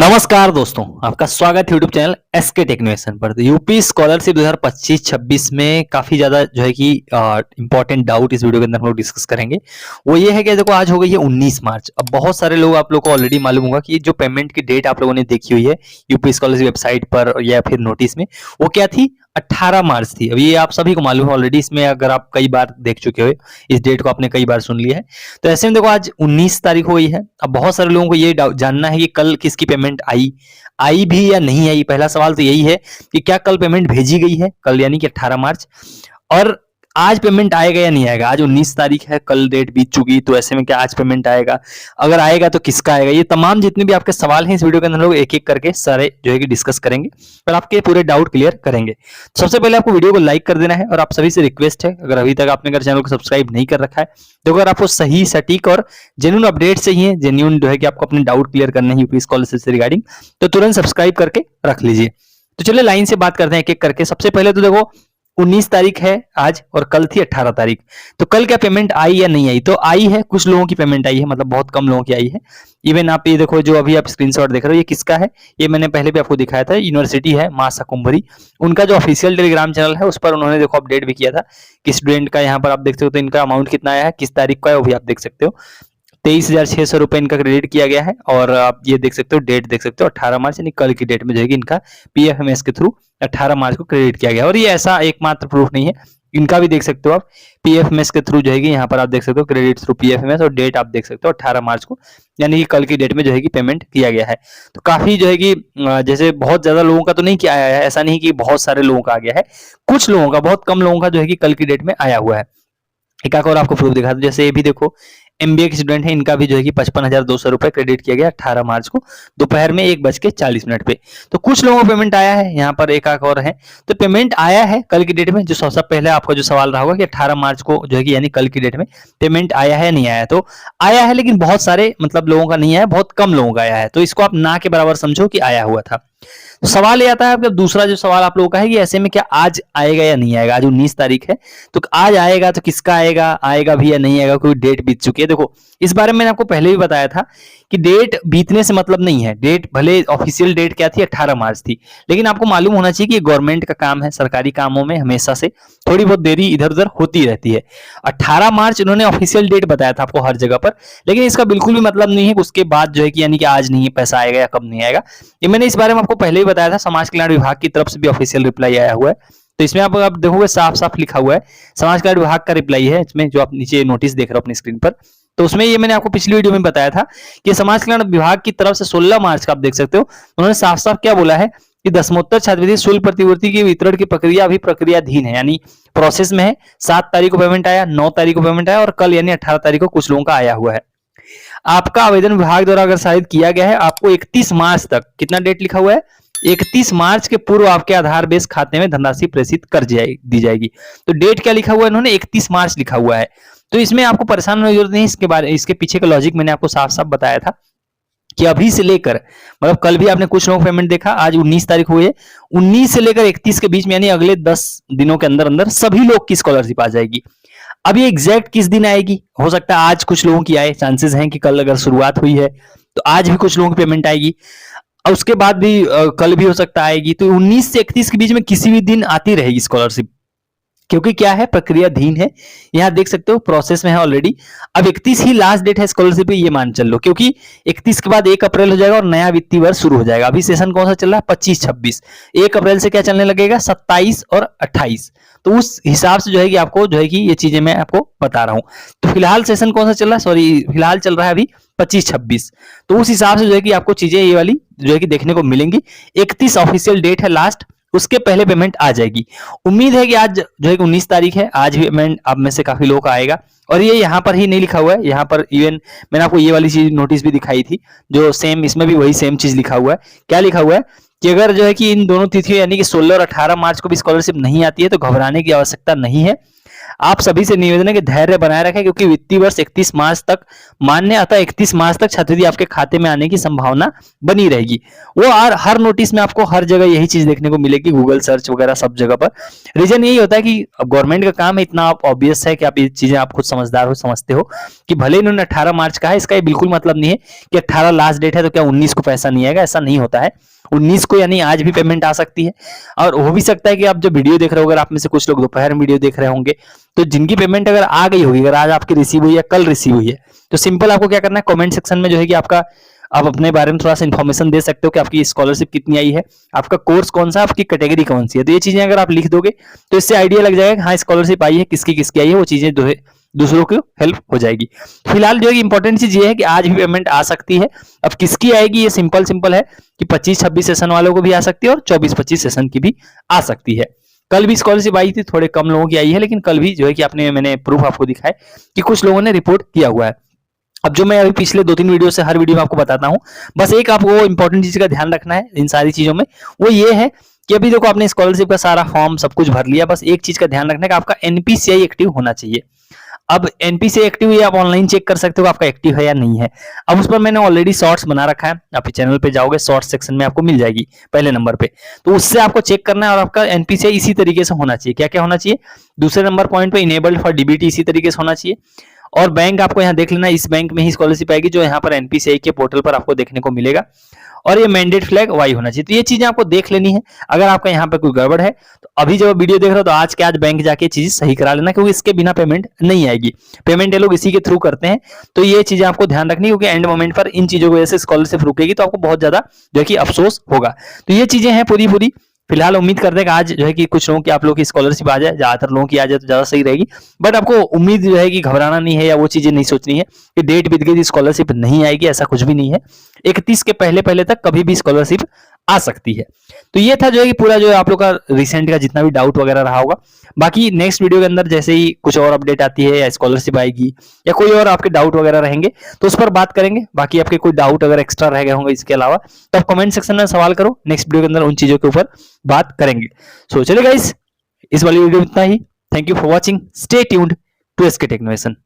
नमस्कार दोस्तों, आपका स्वागत है यूट्यूब चैनल एसके टेक्नोवेशन पर। तो यूपी स्कॉलरशिप 2025-26 में काफी ज्यादा जो है कि इंपॉर्टेंट डाउट इस वीडियो के अंदर हम लोग डिस्कस करेंगे। वो ये है कि देखो आज हो गई है 19 मार्च। अब बहुत सारे लोग आप लोग को ऑलरेडी मालूम होगा कि जो पेमेंट की डेट आप लोगों ने देखी हुई है यूपी स्कॉलरशिप वेबसाइट पर या फिर नोटिस में, वो क्या थी? 18 मार्च थी। अब ये आप सभी को मालूम है ऑलरेडी, इसमें अगर आप कई बार देख चुके हो, इस डेट को आपने कई बार सुन लिया है। तो ऐसे में देखो आज 19 तारीख हो गई है। अब बहुत सारे लोगों को ये जानना है कि कल किसकी पेमेंट आई भी या नहीं आई। पहला सवाल तो यही है कि क्या कल पेमेंट भेजी गई है, कल यानी कि 18 मार्च, और आज पेमेंट आएगा या नहीं आएगा। आज 19 तारीख है, कल डेट बीत चुकी, तो ऐसे में क्या आज पेमेंट आएगा? अगर आएगा तो किसका आएगा? ये तमाम जितने भी आपके सवाल हैं इस वीडियो के अंदर लोग एक एक करके सारे जो है कि डिस्कस करेंगे और आपके पूरे डाउट क्लियर करेंगे। सबसे पहले आपको वीडियो को लाइक कर देना है और आप सभी से रिक्वेस्ट है, अगर अभी तक आपने अगर चैनल को सब्सक्राइब नहीं कर रखा है तो अगर आपको सही सटीक और जेन्युइन अपडेट चाहिए, जेन्युइन जो है कि आपको अपने डाउट क्लियर करने हैं यूपी स्कॉलरशिप से रिगार्डिंग, तो तुरंत सब्सक्राइब करके रख लीजिए। तो चलिए लाइन से बात करते हैं एक एक करके। सबसे पहले तो देखो 19 तारीख है आज और कल थी 18 तारीख। तो कल क्या पेमेंट आई या नहीं आई? तो आई है, कुछ लोगों की पेमेंट आई है, मतलब बहुत कम लोगों की आई है। इवन आप ये देखो, जो अभी आप स्क्रीनशॉट देख रहे हो, ये किसका है? ये मैंने पहले भी आपको दिखाया था, यूनिवर्सिटी है मां शाकुंभरी, उनका जो ऑफिशियल टेलीग्राम चैनल है उस पर उन्होंने देखो अपडेट भी किया था कि स्टूडेंट का यहाँ पर आप देख सकते हो, तो इनका अमाउंट कितना आया है, किस तारीख का है, वो भी आप देख सकते हो। 23,600 रुपए इनका क्रेडिट किया गया है और आप ये देख सकते हो, डेट देख सकते हो 18 मार्च, यानी कल की डेट में जो है कि इनका पीएफएमएस के थ्रू 18 मार्च को क्रेडिट किया गया। और ये ऐसा एकमात्र प्रूफ नहीं है, इनका भी देख सकते हो आप, पीएफएमएस के थ्रू जो है कि यहाँ पर आप देख सकते हो क्रेडिट थ्रू पीएफएमएस, और डेट आप देख सकते हो 18 मार्च को, यानी कि कल की डेट में जो है कि पेमेंट किया गया है। तो काफी जो है कि जैसे बहुत ज्यादा लोगों का तो नहीं किया आया है, ऐसा नहीं कि बहुत सारे लोगों का आ गया है, कुछ लोगों का, बहुत कम लोगों का जो है कि कल की डेट में आया हुआ है। एक और आपको प्रूफ दिखा दूं, जैसे ये भी देखो, एमबीए के स्टूडेंट है, इनका भी जो है कि 55,200 रुपए क्रेडिट किया गया 18 मार्च को दोपहर में 1:40 पे। तो कुछ लोगों को पेमेंट आया है, यहाँ पर एक और है। तो पेमेंट आया है कल की डेट में। जो सबसे पहले आपका जो सवाल रहा होगा कि 18 मार्च को जो है कि यानी कल की डेट में पेमेंट आया है नहीं आया? तो आया है, लेकिन बहुत सारे मतलब लोगों का नहीं आया, बहुत कम लोगों का आया है। तो इसको आप ना के बराबर समझो कि आया हुआ था। तो सवाल ये आता है आपका, दूसरा जो सवाल आप लोगों का है कि ऐसे में क्या आज आएगा या नहीं आएगा? आज 19 तारीख है, तो आज आएगा तो किसका आएगा, आएगा भी या नहीं आएगा? कोई डेट बीत चुकी है। देखो इस बारे में मैंने आपको पहले भी बताया था कि डेट बीतने से मतलब नहीं है। डेट भले ऑफिशियल डेट क्या थी, 18 मार्च थी, लेकिन आपको मालूम होना चाहिए कि गवर्नमेंट का काम है, सरकारी कामों में हमेशा से थोड़ी बहुत देरी इधर उधर होती रहती है। 18 मार्च इन्होंने ऑफिशियल डेट बताया था आपको हर जगह पर, लेकिन इसका बिल्कुल भी मतलब नहीं है कि उसके बाद जो है कि यानी कि आज नहीं पैसा आएगा या कब नहीं आएगा। ये मैंने इस बारे में आपको पहले ही बताया था। समाज कल्याण विभाग की तरफ से भी ऑफिशियल रिप्लाई आया हुआ है। तो इसमें आप देखोगे साफ साफ लिखा हुआ है, समाज कल्याण विभाग का रिप्लाई है इसमें, जो आप नीचे नोटिस देख रहे हो अपनी स्क्रीन पर। तो उसमें ये मैंने आपको पिछली वीडियो में बताया था कि समाज कल्याण विभाग की तरफ से 16 मार्च का आप देख सकते हो, उन्होंने साफ साफ क्या बोला है कि दसमोत्तर छात्रवृत्ति शुल्क प्रतिपूर्ति के वितरण की प्रक्रिया अभी प्रक्रियाधीन है, यानी प्रोसेस में है। 7 तारीख को पेमेंट आया, 9 तारीख को पेमेंट आया और कल यानी 18 तारीख को कुछ लोगों का आया हुआ है। आपका आवेदन विभाग द्वारा अगर शायद किया गया है, आपको 31 मार्च तक, कितना डेट लिखा हुआ है, 31 मार्च के पूर्व आपके आधार बेस खाते में धनराशि प्रेषित कर दी जाएगी। तो डेट क्या लिखा हुआ है इन्होंने, 31 मार्च लिखा हुआ है। तो इसमें आपको परेशान होने की जरूरत नहीं, इसके बारे इसके पीछे का लॉजिक मैंने आपको साफ साफ बताया था कि अभी से लेकर, मतलब कल भी आपने कुछ लोगों को पेमेंट देखा, आज 19 तारीख हुई है, 19 से लेकर 31 के बीच में, यानी अगले 10 दिनों के अंदर अंदर सभी लोग की स्कॉलरशिप आ जाएगी। अब ये एग्जैक्ट किस दिन आएगी, हो सकता है आज कुछ लोगों की आए, चांसेस हैं कि कल अगर शुरुआत हुई है तो आज भी कुछ लोगों की पेमेंट आएगी, और उसके बाद भी कल भी हो सकता आएगी। तो 19 से 31 के बीच में किसी भी दिन आती रहेगी स्कॉलरशिप, क्योंकि क्या है, प्रक्रियाधीन है। यहां देख सकते हो प्रोसेस में है ऑलरेडी। अब 31 ही लास्ट डेट है स्कॉलरशिप, ये मान चल लो, क्योंकि 31 के बाद 1 अप्रैल हो जाएगा और नया वित्तीय वर्ष शुरू हो जाएगा। अभी सेशन कौन सा चल रहा है, 25-26, 1 अप्रैल से क्या चलने लगेगा, 27 और 28। तो उस हिसाब से जो है कि आपको जो है कि ये चीजें मैं आपको बता रहा हूं। तो फिलहाल सेशन कौन सा चल रहा है, सॉरी फिलहाल चल रहा है अभी 25-26। तो उस हिसाब से जो है कि आपको चीजें ये वाली जो है कि देखने को मिलेंगी। 31 ऑफिशियल डेट है लास्ट, उसके पहले पेमेंट आ जाएगी। उम्मीद है कि आज जो है 19 तारीख है, आज भी पेमेंट आप में से काफी लोगों का आएगा। और ये यहाँ पर ही नहीं लिखा हुआ है, यहाँ पर इवन मैंने आपको ये वाली चीज नोटिस भी दिखाई थी, जो सेम इसमें भी वही सेम चीज लिखा हुआ है। क्या लिखा हुआ है कि अगर जो है कि इन दोनों तिथियों यानी कि 16 और 18 मार्च को भी स्कॉलरशिप नहीं आती है तो घबराने की आवश्यकता नहीं है। आप सभी से निवेदन है कि धैर्य बनाए रखें, क्योंकि वित्तीय वर्ष 31 मार्च तक मान्य, अतः 31 मार्च तक छात्रवृत्ति आपके खाते में आने की संभावना बनी रहेगी। वो हर नोटिस में आपको हर जगह यही चीज देखने को मिलेगी, गूगल सर्च वगैरह सब जगह पर। रीजन यही होता है कि गवर्नमेंट का काम है, इतना ऑब्वियस है कि आप ये चीजें आप खुद समझदार हो, समझते हो कि भले इन्होंने 18 मार्च कहा है, इसका ये बिल्कुल मतलब नहीं है कि 18 लास्ट डेट है तो क्या 19 को पैसा नहीं आएगा, ऐसा नहीं होता है। 19 को यानी आज भी पेमेंट आ सकती है। और हो भी सकता है कि आप जब वीडियो देख रहे हो, अगर आप में से कुछ लोग दोपहर में वीडियो देख रहे होंगे, तो जिनकी पेमेंट अगर आ गई होगी, अगर आज आपकी रिसीव हुई है, कल रिसीव हुई है, तो सिंपल आपको क्या करना है, कमेंट सेक्शन में जो है कि आपका आप अपने बारे में थोड़ा सा इन्फॉर्मेशन दे सकते हो कि आपकी स्कॉलरशिप कितनी आई है, आपका कोर्स कौन सा, आपकी कैटेगरी कौन सी है। तो ये चीजें अगर आप लिख दोगे तो इससे आइडिया लग जाएगा हाँ स्कॉलरशिप आई है, किसकी किसकी आई है, वो चीजें जो है दूसरों को हेल्प हो जाएगी। फिलहाल जो है इंपॉर्टेंट चीज ये है कि आज भी पेमेंट आ सकती है। अब किसकी आएगी, ये सिंपल है कि 25-26 सेशन वालों को भी आ सकती है और 24-25 सेशन की भी आ सकती है। कल भी स्कॉलरशिप आई थी, थोड़े कम लोगों की आई है, लेकिन कल भी जो है कि मैंने प्रूफ आपको दिखाया कि कुछ लोगों ने रिपोर्ट किया हुआ है। अब जो मैं अभी पिछले 2-3 वीडियो से हर वीडियो में आपको बताता हूं, बस एक आपको इंपॉर्टेंट चीज का ध्यान रखना है इन सारी चीजों में, वो ये है कि अभी देखो आपने स्कॉलरशिप का सारा फॉर्म सब कुछ भर लिया, बस एक चीज का ध्यान रखना है कि आपका एनपीसीआई एक्टिव होना चाहिए। अब एनपीसीआई एक्टिव है, आप ऑनलाइन चेक कर सकते हो आपका एक्टिव है या नहीं है। अब उस पर मैंने ऑलरेडी शॉर्ट्स बना रखा है, आप चैनल पे जाओगे शॉर्ट्स सेक्शन में आपको मिल जाएगी पहले नंबर पे, तो उससे आपको चेक करना है। और आपका एनपीसीआई इसी तरीके से होना चाहिए। क्या क्या होना चाहिए, दूसरे नंबर पॉइंट पे इनेबल्ड फॉर डीबीटी इसी तरीके से होना चाहिए। और बैंक आपको यहाँ देख लेना, इस बैंक में ही स्कॉलरशिप आएगी जो यहाँ पर एनपीसीआई के पोर्टल पर आपको देखने को मिलेगा। और ये मैंडेट फ्लैग वाई होना चाहिए। तो ये चीजें आपको देख लेनी है। अगर आपका यहाँ पे कोई गड़बड़ है तो अभी जब वीडियो देख रहे हो तो आज के आज बैंक जाके चीज सही करा लेना, क्योंकि इसके बिना पेमेंट नहीं आएगी। पेमेंट ये लोग इसी के थ्रू करते हैं, तो ये चीजें आपको ध्यान रखनी, क्योंकि एंड मोमेंट पर इन चीजों की वजह से स्कॉलरशिप रुकेगी तो आपको बहुत ज्यादा जो है कि अफसोस होगा। तो ये चीजें हैं पूरी फिलहाल उम्मीद करते हैं कि आज जो है कि कुछ लोगों की आप लोगों की स्कॉलरशिप आ जाए, ज्यादातर लोगों की आ जाए तो ज्यादा सही रहेगी। बट आपको उम्मीद जो है कि घबराना नहीं है या वो चीजें नहीं सोचनी है कि डेट बीत गई स्कॉलरशिप नहीं आएगी, ऐसा कुछ भी नहीं है। 31 के पहले तक कभी भी स्कॉलरशिप आ सकती है। तो ये था जो है कि पूरा जो है आप लोग का रिसेंट का जितना भी डाउट वगैरह रहा होगा। बाकी नेक्स्ट वीडियो के अंदर जैसे ही कुछ और अपडेट आती है या स्कॉलरशिप आएगी या कोई और आपके डाउट वगैरह रहेंगे तो उस पर बात करेंगे। बाकी आपके कोई डाउट अगर एक्स्ट्रा रह गए होंगे इसके अलावा तो आप कमेंट सेक्शन में सवाल करो, नेक्स्ट वीडियो के अंदर उन चीजों के ऊपर बात करेंगे। सो चलिए गाइस, इस वाली वीडियो में इतना ही। Thank you for watching, stay tuned to SK टेक्नोवेशन।